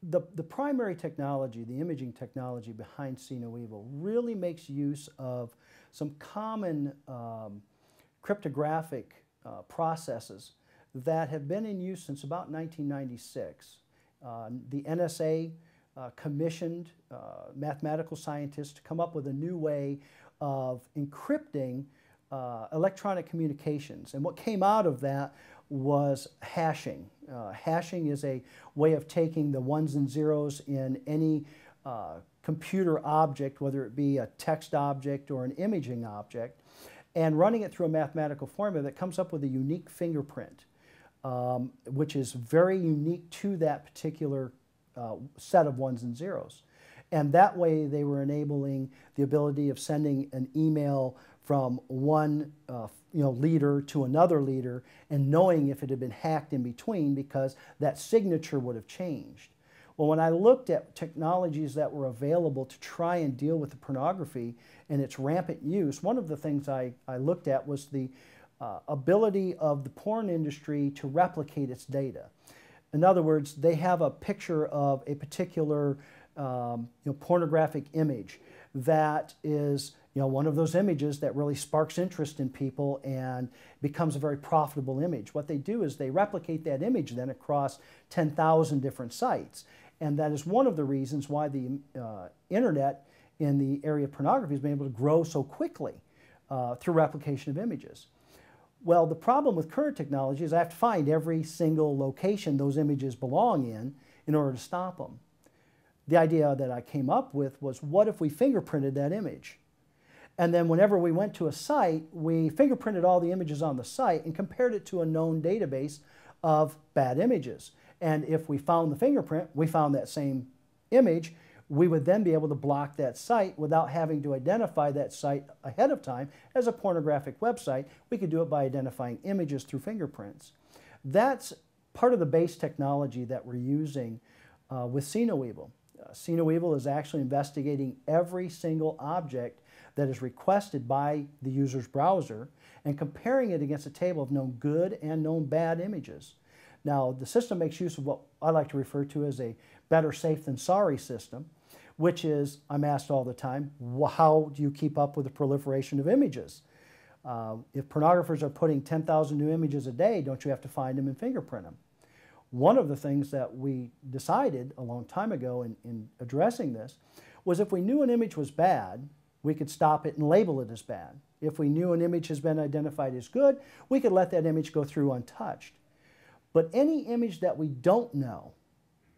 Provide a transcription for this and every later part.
The primary technology, the imaging technology behind SeeNoEvil, really makes use of some common cryptographic processes that have been in use since about 1996. The NSA commissioned mathematical scientists to come up with a new way of encrypting electronic communications. And what came out of that was hashing. Hashing is a way of taking the ones and zeros in any computer object, whether it be a text object or an imaging object, and running it through a mathematical formula that comes up with a unique fingerprint, which is very unique to that particular set of ones and zeros. And that way they were enabling the ability of sending an email from one leader to another leader and knowing if it had been hacked in between, because that signature would have changed. Well, when I looked at technologies that were available to try and deal with the pornography and its rampant use, one of the things I looked at was the ability of the porn industry to replicate its data. In other words, they have a picture of a particular pornographic image that is one of those images that really sparks interest in people and becomes a very profitable image. What they do is they replicate that image then across 10,000 different sites. And that is one of the reasons why the internet in the area of pornography has been able to grow so quickly through replication of images. Well, the problem with current technology is I have to find every single location those images belong in order to stop them. The idea that I came up with was, what if we fingerprinted that image? And then whenever we went to a site, we fingerprinted all the images on the site and compared it to a known database of bad images. And if we found the fingerprint, we found that same image, we would then be able to block that site without having to identify that site ahead of time as a pornographic website. We could do it by identifying images through fingerprints. That's part of the base technology that we're using with SeeNoEvil. SeeNoEvil is actually investigating every single object that is requested by the user's browser and comparing it against a table of known good and known bad images. Now, the system makes use of what I like to refer to as a better safe than sorry system, which is, I'm asked all the time, how do you keep up with the proliferation of images? If pornographers are putting 10,000 new images a day, don't you have to find them and fingerprint them? One of the things that we decided a long time ago in addressing this was, if we knew an image was bad, we could stop it and label it as bad. If we knew an image has been identified as good, we could let that image go through untouched. But any image that we don't know,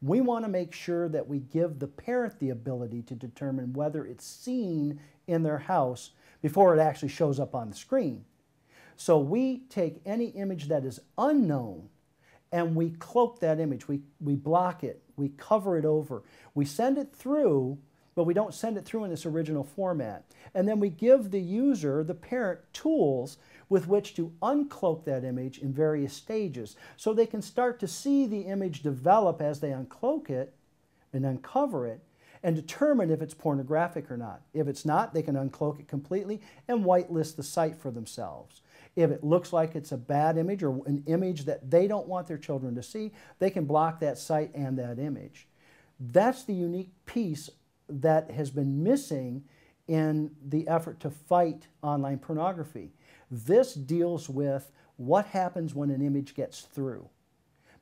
we want to make sure that we give the parent the ability to determine whether it's seen in their house before it actually shows up on the screen. So we take any image that is unknown and we cloak that image, we block it, we cover it over, we send it through, but we don't send it through in its original format. And then we give the user, the parent, tools with which to uncloak that image in various stages, so they can start to see the image develop as they uncloak it and uncover it and determine if it's pornographic or not. If it's not, they can uncloak it completely and whitelist the site for themselves. If it looks like it's a bad image or an image that they don't want their children to see, they can block that site and that image. That's the unique piece that has been missing in the effort to fight online pornography. This deals with what happens when an image gets through.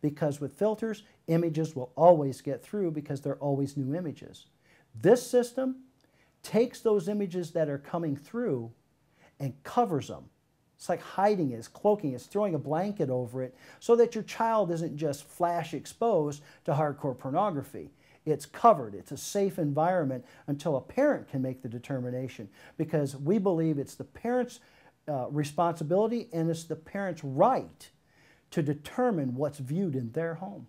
Because with filters, images will always get through because they're always new images. This system takes those images that are coming through and covers them. It's like hiding it, it's cloaking it, it's throwing a blanket over it so that your child isn't just flash exposed to hardcore pornography. It's covered. It's a safe environment until a parent can make the determination, because we believe it's the parent's responsibility and it's the parent's right to determine what's viewed in their home.